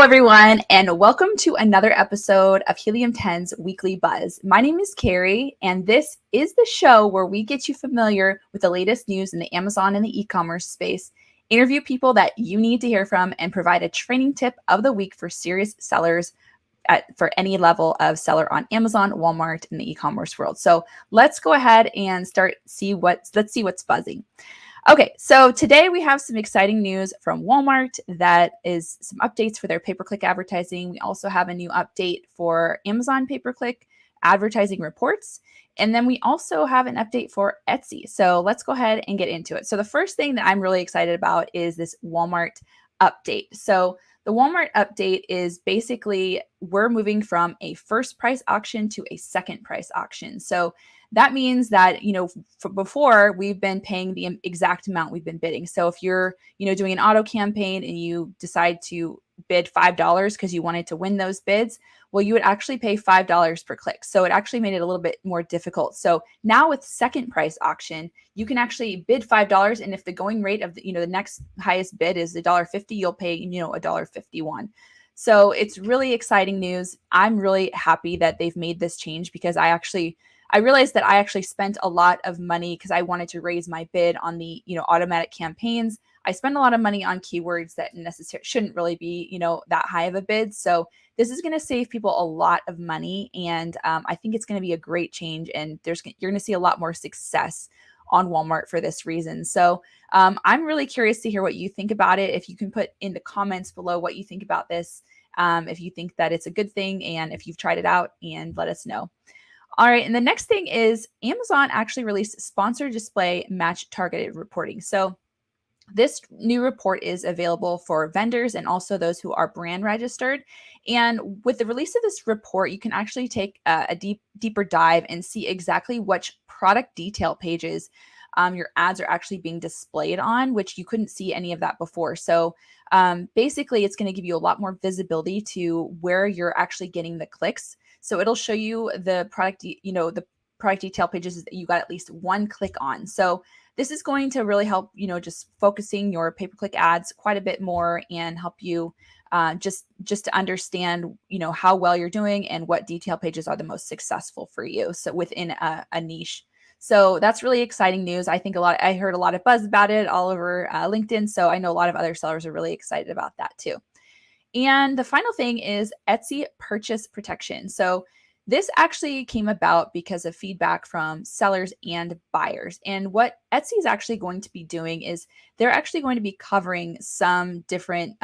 everyone, and welcome to another episode of Helium 10's Weekly Buzz. My name is Carrie, and this is the show where we get you familiar with the latest news in the Amazon and the e-commerce space, interview people that you need to hear from, and provide a training tip of the week for serious sellers for any level of seller on Amazon, Walmart, and the e-commerce world. So let's go ahead and let's see what's buzzing. Okay, so today we have some exciting news from Walmart. That is some updates for their pay-per-click advertising. We also have a new update for Amazon pay-per-click advertising reports. And then we also have an update for Etsy. So let's go ahead and get into it. So the first thing that I'm really excited about is this Walmart update. So the Walmart update is basically we're moving from a first price auction to a second price auction. So that means that, before we've been paying the exact amount we've been bidding. So if you're, doing an auto campaign and you decide to bid $5 because you wanted to win those bids, well, you would actually pay $5 per click. So it actually made it a little bit more difficult. So now with second price auction, you can actually bid $5. And if the going rate of the next highest bid is $1.50, you'll pay, $1.51. So it's really exciting news. I'm really happy that they've made this change because I realized that I actually spent a lot of money because I wanted to raise my bid on the, automatic campaigns. I spend a lot of money on keywords that necessarily shouldn't really be, that high of a bid. So this is going to save people a lot of money. And I think it's going to be a great change. And you're going to see a lot more success on Walmart for this reason. So I'm really curious to hear what you think about it. If you can put in the comments below what you think about this, if you think that it's a good thing and if you've tried it out, and let us know. All right, and the next thing is Amazon actually released sponsored display match targeted reporting. So this new report is available for vendors and also those who are brand registered. And with the release of this report, you can actually take a deeper dive and see exactly which product detail pages your ads are actually being displayed on, which you couldn't see any of that before. So basically, it's going to give you a lot more visibility to where you're actually getting the clicks. So it'll show you the product detail pages that you got at least one click on. So this is going to really help, just focusing your pay-per-click ads quite a bit more and help you just to understand, how well you're doing and what detail pages are the most successful for you. So within a niche. So that's really exciting news. I heard a lot of buzz about it all over LinkedIn. So I know a lot of other sellers are really excited about that too. And the final thing is Etsy purchase protection. So this actually came about because of feedback from sellers and buyers. And what Etsy is actually going to be doing is they're actually going to be covering some different,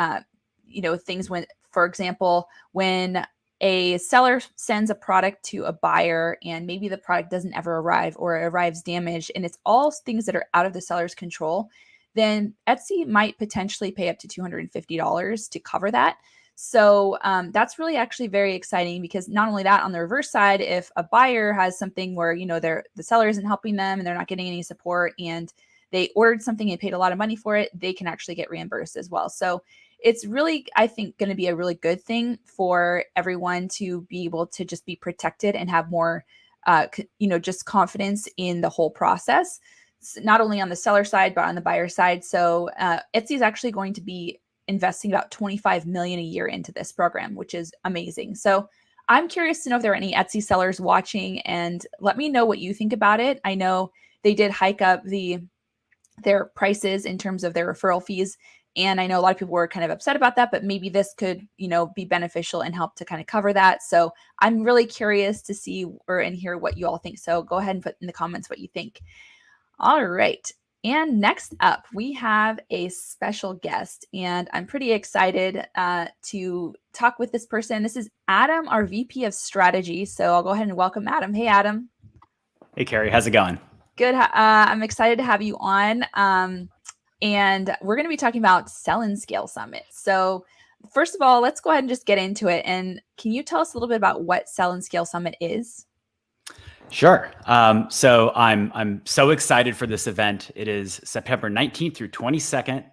things for example, when a seller sends a product to a buyer and maybe the product doesn't ever arrive or arrives damaged, and it's all things that are out of the seller's control, then Etsy might potentially pay up to $250 to cover that. So that's really actually very exciting because not only that, on the reverse side, if a buyer has something where, the seller isn't helping them and they're not getting any support and they ordered something and paid a lot of money for it, they can actually get reimbursed as well. So it's really, I think, going to be a really good thing for everyone to be able to just be protected and have more, just confidence in the whole process, not only on the seller side, but on the buyer side. So Etsy is actually going to be investing about $25 million a year into this program, which is amazing. So I'm curious to know if there are any Etsy sellers watching, and let me know what you think about it. I know they did hike up their prices in terms of their referral fees. And I know a lot of people were kind of upset about that, but maybe this could, be beneficial and help to kind of cover that. So I'm really curious to see and hear what you all think. So go ahead and put in the comments what you think. All right. And next up, we have a special guest, and I'm pretty excited to talk with this person. This is Adam, our VP of Strategy. So I'll go ahead and welcome Adam. Hey, Adam. Hey, Carrie. How's it going? Good. I'm excited to have you on. And we're going to be talking about Sell and Scale Summit. So first of all, let's go ahead and just get into it. And can you tell us a little bit about what Sell and Scale Summit is? Sure. So I'm so excited for this event. It is September 19th through 22nd.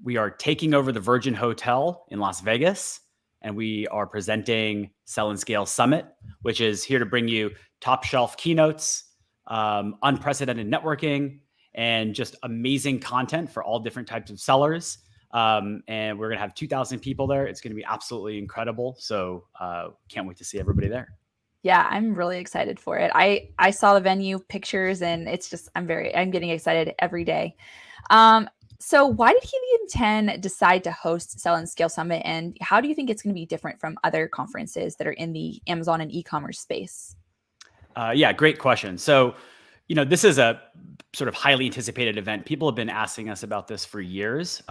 We are taking over the Virgin Hotel in Las Vegas, and we are presenting Sell and Scale Summit, which is here to bring you top shelf keynotes, unprecedented networking, and just amazing content for all different types of sellers. And we're going to have 2,000 people there. It's going to be absolutely incredible. So can't wait to see everybody there. Yeah, I'm really excited for it. I saw the venue pictures and it's just I'm getting excited every day. Um, so why did Helium 10 decide to host Sell and Scale Summit, and how do you think it's going to be different from other conferences that are in the Amazon and e-commerce space? Yeah, great question. So, this is a sort of highly anticipated event. People have been asking us about this for years.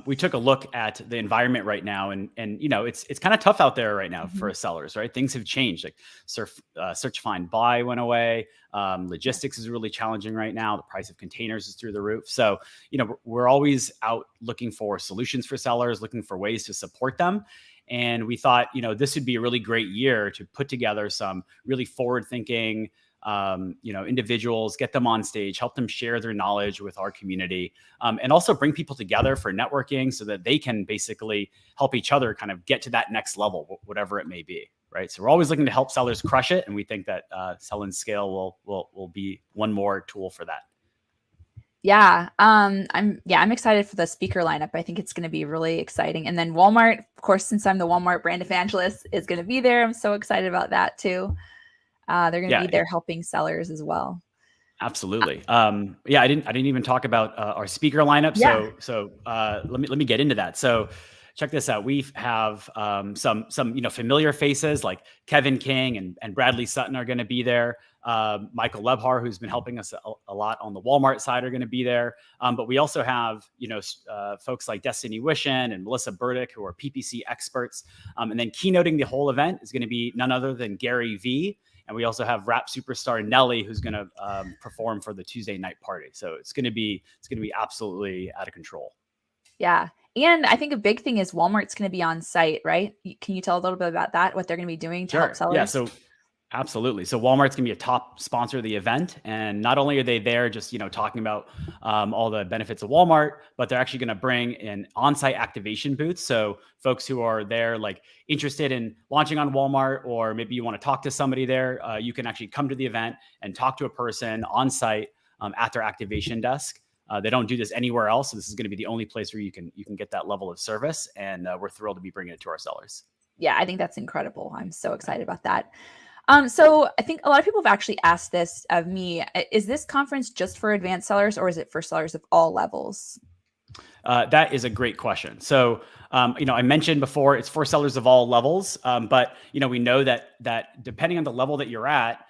We took a look at the environment right now, and it's kind of tough out there right now Mhm. for sellers, right? Things have changed. Like search, find, buy went away. Logistics is really challenging right now. The price of containers is through the roof. So, we're always out looking for solutions for sellers, looking for ways to support them. And we thought, this would be a really great year to put together some really forward-thinking, individuals, get them on stage, help them share their knowledge with our community, and also bring people together for networking so that they can basically help each other kind of get to that next level, whatever it may be. Right. So we're always looking to help sellers crush it. And we think that Sell and Scale will be one more tool for that. Yeah, I'm excited for the speaker lineup. I think it's going to be really exciting. And then Walmart, of course, since I'm the Walmart brand evangelist, is going to be there. I'm so excited about that too. They're going to Yeah, be there helping sellers as well. absolutely. Yeah, I didn't even talk about our speaker lineup. Yeah. So let me get into that. So check this out. We have some familiar faces like Kevin King and Bradley Sutton are going to be there. Michael Lebhar, who's been helping us a lot on the Walmart side, are going to be there. But we also have folks like Destiny Wishin and Melissa Burdick, who are PPC experts. And then keynoting the whole event is going to be none other than Gary Vee. And we also have rap superstar Nelly, who's going to perform for the Tuesday night party. So it's going to be absolutely out of control. Yeah. And I think a big thing is Walmart's going to be on site, right? Can you tell a little bit about that, what they're going to be doing to help Sure. Yeah. sellers? So absolutely. So Walmart's going to be a top sponsor of the event, and not only are they there just talking about all the benefits of Walmart, but they're actually going to bring an on-site activation booth. So folks who are there, like interested in launching on Walmart, or maybe you want to talk to somebody there, you can actually come to the event and talk to a person on site at their activation desk. They don't do this anywhere else, so this is going to be the only place where you can get that level of service, and we're thrilled to be bringing it to our sellers. Yeah, I think that's incredible. I'm so excited about that. So I think a lot of people have actually asked this of me. Is this conference just for advanced sellers, or is it for sellers of all levels? That is a great question. So, I mentioned before it's for sellers of all levels, but we know that depending on the level that you're at,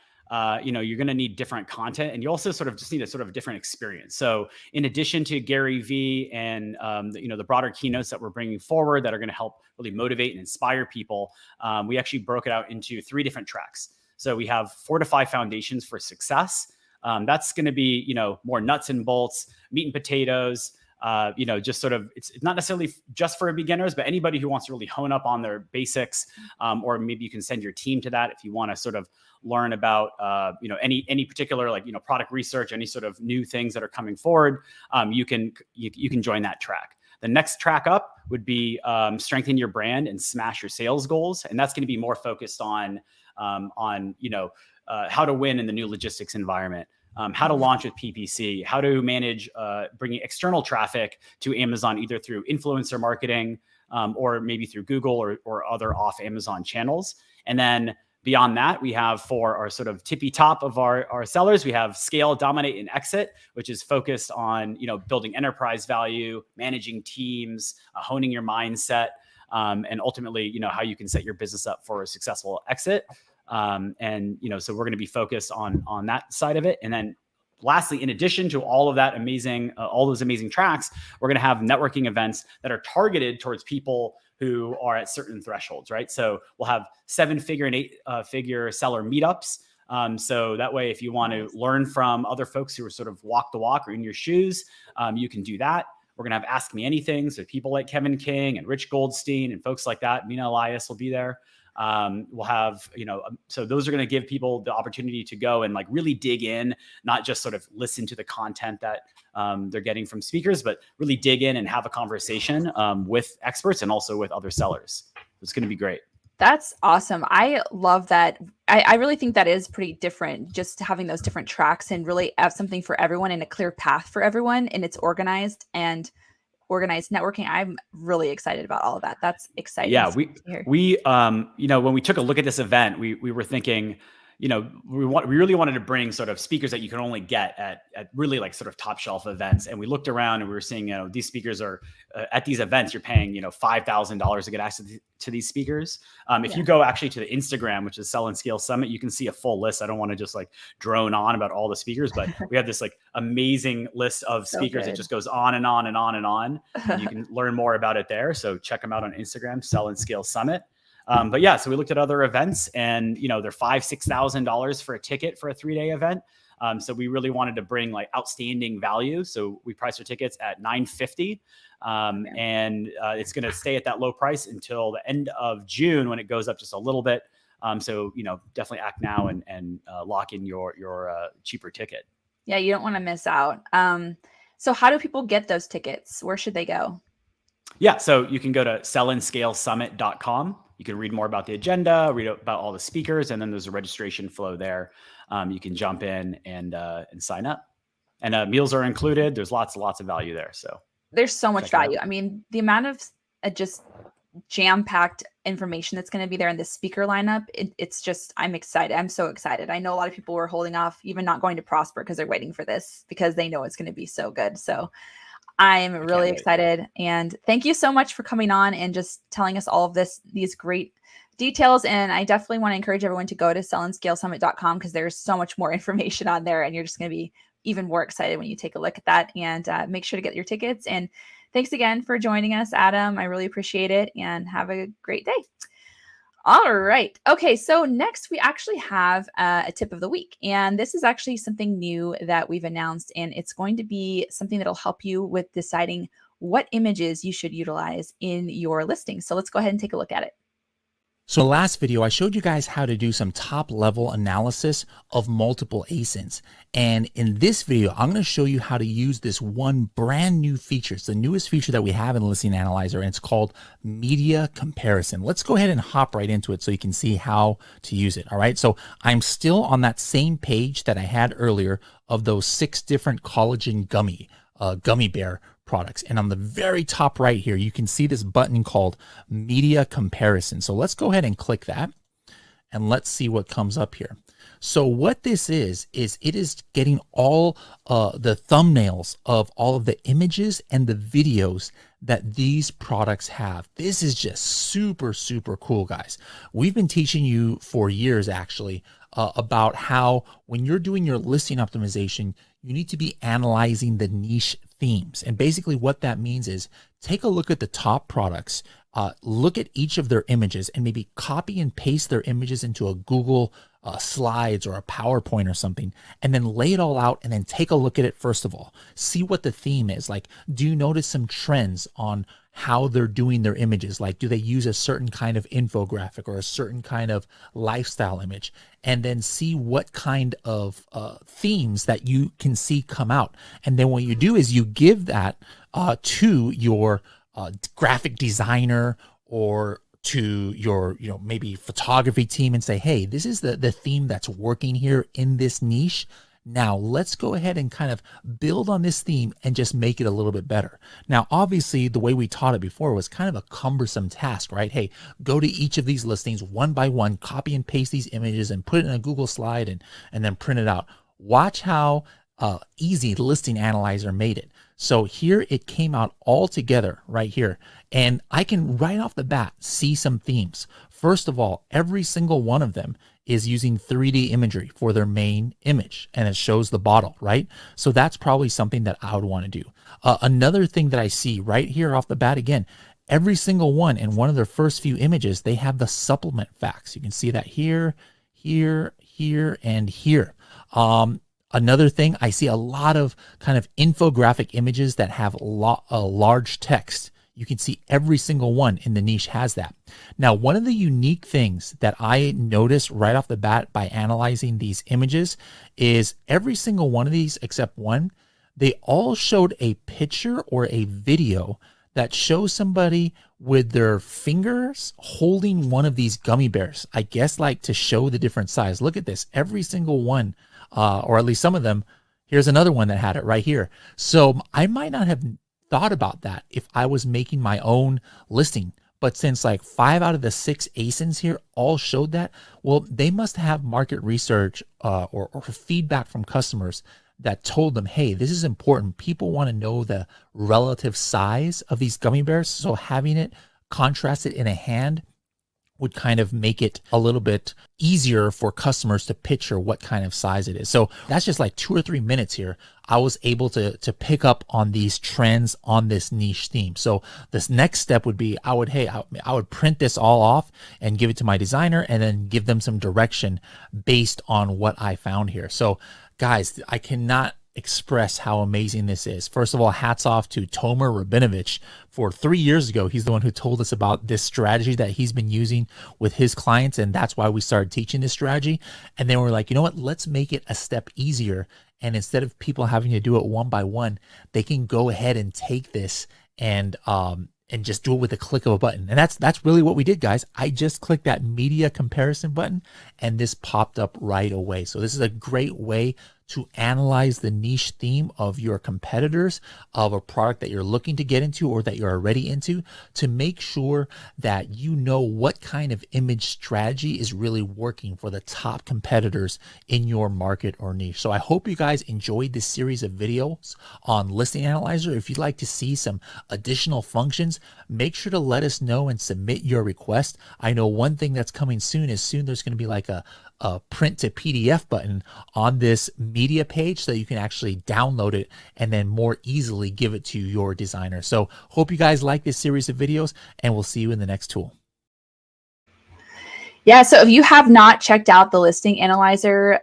you're going to need different content, and you also sort of just need a sort of different experience. So, in addition to Gary Vee and the broader keynotes that we're bringing forward that are going to help really motivate and inspire people, we actually broke it out into 3 different tracks. So we have Fortify Foundations for Success. That's going to be more nuts and bolts, meat and potatoes. Just sort of, it's not necessarily just for beginners, but anybody who wants to really hone up on their basics, or maybe you can send your team to that if you want to sort of learn about, any particular product research, any sort of new things that are coming forward. You can join that track. The next track up would be strengthen your brand and smash your sales goals, and that's going to be more focused on how to win in the new logistics environment. How to launch with PPC, how to manage bringing external traffic to Amazon, either through influencer marketing or maybe through Google or other off Amazon channels. And then beyond that, we have for our sort of tippy top of our sellers, we have Scale, Dominate, and Exit, which is focused on building enterprise value, managing teams, honing your mindset, and ultimately how you can set your business up for a successful exit. So we're going to be focused on that side of it. And then lastly, in addition to all of that all those amazing tracks, we're going to have networking events that are targeted towards people who are at certain thresholds, right? So we'll have 7-figure and 8-figure seller meetups. So that way, if you want to learn from other folks who are sort of walk the walk or in your shoes, you can do that. We're going to have Ask Me Anything. So people like Kevin King and Rich Goldstein and folks like that. Mina Elias will be there. We'll have, so those are going to give people the opportunity to go and really dig in, not just sort of listen to the content that they're getting from speakers, but really dig in and have a conversation with experts and also with other sellers. It's going to be great. That's awesome. I love that. I really think that is pretty different, just having those different tracks and really have something for everyone and a clear path for everyone, and it's organized and organized networking. I'm really excited about all of that. That's exciting Yeah, to hear. we when we took a look at this event, we were thinking, we really wanted to bring sort of speakers that you can only get at really like sort of top shelf events. And we looked around and we were seeing, these speakers are at these events, you're paying, $5,000 to get access to these speakers. If you go actually to the Instagram, which is Sell and Scale Summit, you can see a full list. I don't want to just like drone on about all the speakers, but we have this like amazing list of speakers that just goes on and on and on and on. And you can learn more about it there. So check them out on Instagram, Sell and Scale Summit. But yeah, so we looked at other events, and they're $5,000-$6,000 for a ticket for a 3-day event. So we really wanted to bring like outstanding value. So we priced our tickets at $950, and it's going to stay at that low price until the end of June, when it goes up just a little bit. So definitely act now and lock in your cheaper ticket. Yeah, you don't want to miss out. So how do people get those tickets? Where should they go? Yeah, so you can go to sellandscalesummit.com. You can read more about the agenda, read about all the speakers, and then there's a registration flow there. You can jump in and sign up. And meals are included. There's lots of value there. So there's so much value. I mean, the amount of just jam-packed information that's going to be there in the speaker lineup, it's just, I'm excited. I'm so excited. I know a lot of people were holding off, even not going to Prosper, because they're waiting for this because they know it's going to be so good. So I'm really excited. And thank you so much for coming on and just telling us all of these great details. And I definitely want to encourage everyone to go to sellandscalesummit.com, because there's so much more information on there, and you're just going to be even more excited when you take a look at that. And make sure to get your tickets. And thanks again for joining us, Adam. I really appreciate it, and have a great day. All right. Okay. So next we actually have a tip of the week, and this is actually something new that we've announced, and it's going to be something that'll help you with deciding what images you should utilize in your listing. So let's go ahead and take a look at it. So in the last video, I showed you guys how to do some top level analysis of multiple ASINs. And in this video, I'm going to show you how to use this one brand new feature. It's the newest feature that we have in Listing Analyzer, and it's called Media Comparison. Let's go ahead and hop right into it so you can see how to use it. All right. So I'm still on that same page that I had earlier of those 6 different collagen gummy bear products. And on the very top right here, you can see this button called Media Comparison. So let's go ahead and click that, and let's see what comes up here. So what this is it is getting all the thumbnails of all of the images and the videos that these products have. This is just super, super cool, guys. We've been teaching you for years, actually, about how when you're doing your listing optimization, you need to be analyzing the niche themes. And basically what that means is take a look at the top products, look at each of their images, and maybe copy and paste their images into a Google Slides or a PowerPoint or something, and then lay it all out, and then take a look at it first of all. See what the theme is. Like, do you notice some trends on how they're doing their images? Like, do they use a certain kind of infographic or a certain kind of lifestyle image? And then see what kind of themes that you can see come out. And then what you do is you give that to your graphic designer or to your maybe photography team and say, hey, this is the theme that's working here in this niche. Now let's go ahead and kind of build on this theme and just make it a little bit better. Now, obviously, the way we taught it before was kind of a cumbersome task, right? Hey, go to each of these listings one by one, copy and paste these images and put it in a Google slide and then print it out. Watch how easy Listing Analyzer made it. So here it came out all together right here. And I can right off the bat see some themes. First of all, every single one of them is using 3D imagery for their main image, and it shows the bottle, right? So that's probably something that I would want to do. Another thing that I see right here off the bat, again, every single one in one of their first few images, they have the supplement facts. You can see that here, here, here, and here. Another thing, I see a lot of kind of infographic images that have large text. You can see every single one in the niche has that. Now, one of the unique things that I noticed right off the bat by analyzing these images is every single one of these, except one, they all showed a picture or a video that shows somebody with their fingers holding one of these gummy bears. I guess like to show the different size. Look at this, every single one, or at least some of them. Here's another one that had it right here. So I might not have thought about that if I was making my own listing. But since like 5 out of the 6 ASINs here all showed that, well, they must have market research or feedback from customers that told them, hey, this is important. People want to know the relative size of these gummy bears. So having it contrasted in a hand would kind of make it a little bit easier for customers to picture what kind of size it is. So that's just like 2 or 3 minutes here. I was able to pick up on these trends on this niche theme. So this next step would be I would print this all off and give it to my designer and then give them some direction based on what I found here. So guys, I cannot express how amazing this is. First of all, hats off to Tomer Rabinovich. For 3 years ago, he's the one who told us about this strategy that he's been using with his clients, and that's why we started teaching this strategy. And then we're like, you know what, let's make it a step easier. And instead of people having to do it one by one, they can go ahead and take this and just do it with a click of a button. And that's really what we did, guys. I just clicked that media comparison button and this popped up right away. So this is a great way to analyze the niche theme of your competitors, of a product that you're looking to get into or that you're already into, to make sure that you know what kind of image strategy is really working for the top competitors in your market or niche. So I hope you guys enjoyed this series of videos on Listing Analyzer. If you'd like to see some additional functions, make sure to let us know and submit your request. I know one thing that's coming soon is there's going to be like a print to PDF button on this media page so you can actually download it and then more easily give it to your designer. So hope you guys like this series of videos, and we'll see you in the next tool. Yeah, so if you have not checked out the Listing Analyzer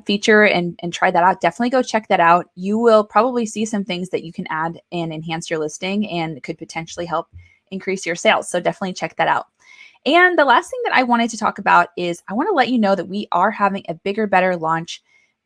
feature and tried that out, definitely go check that out. You will probably see some things that you can add and enhance your listing and could potentially help increase your sales. So definitely check that out. And the last thing that I wanted to talk about is I want to let you know that we are having a Bigger, Better launch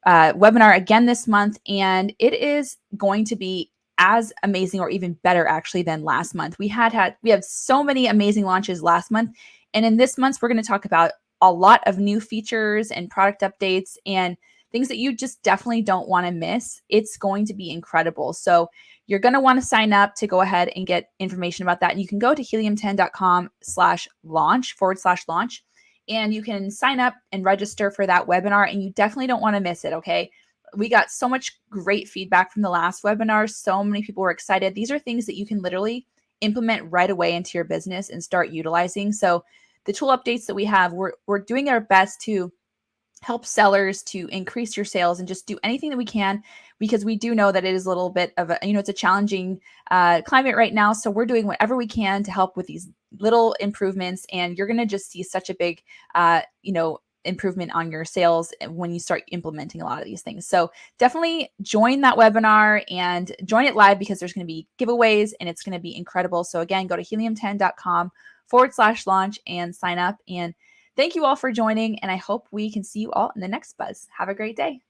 webinar again this month, and it is going to be as amazing or even better actually than last month. We have so many amazing launches last month, and in this month we're going to talk about a lot of new features and product updates and things that you just definitely don't want to miss. It's going to be incredible. So you're going to want to sign up to go ahead and get information about that. And you can go to helium10.com/launch, and you can sign up and register for that webinar. And you definitely don't want to miss it. Okay. We got so much great feedback from the last webinar. So many people were excited. These are things that you can literally implement right away into your business and start utilizing. So the tool updates that we have, we're doing our best to help sellers to increase your sales and just do anything that we can, because we do know that it is a little bit of it's a challenging climate right now. So we're doing whatever we can to help with these little improvements, and you're going to just see such a big, improvement on your sales when you start implementing a lot of these things. So definitely join that webinar and join it live, because there's going to be giveaways and it's going to be incredible. So again, go to helium10.com/launch and sign up. And thank you all for joining, and I hope we can see you all in the next buzz. Have a great day.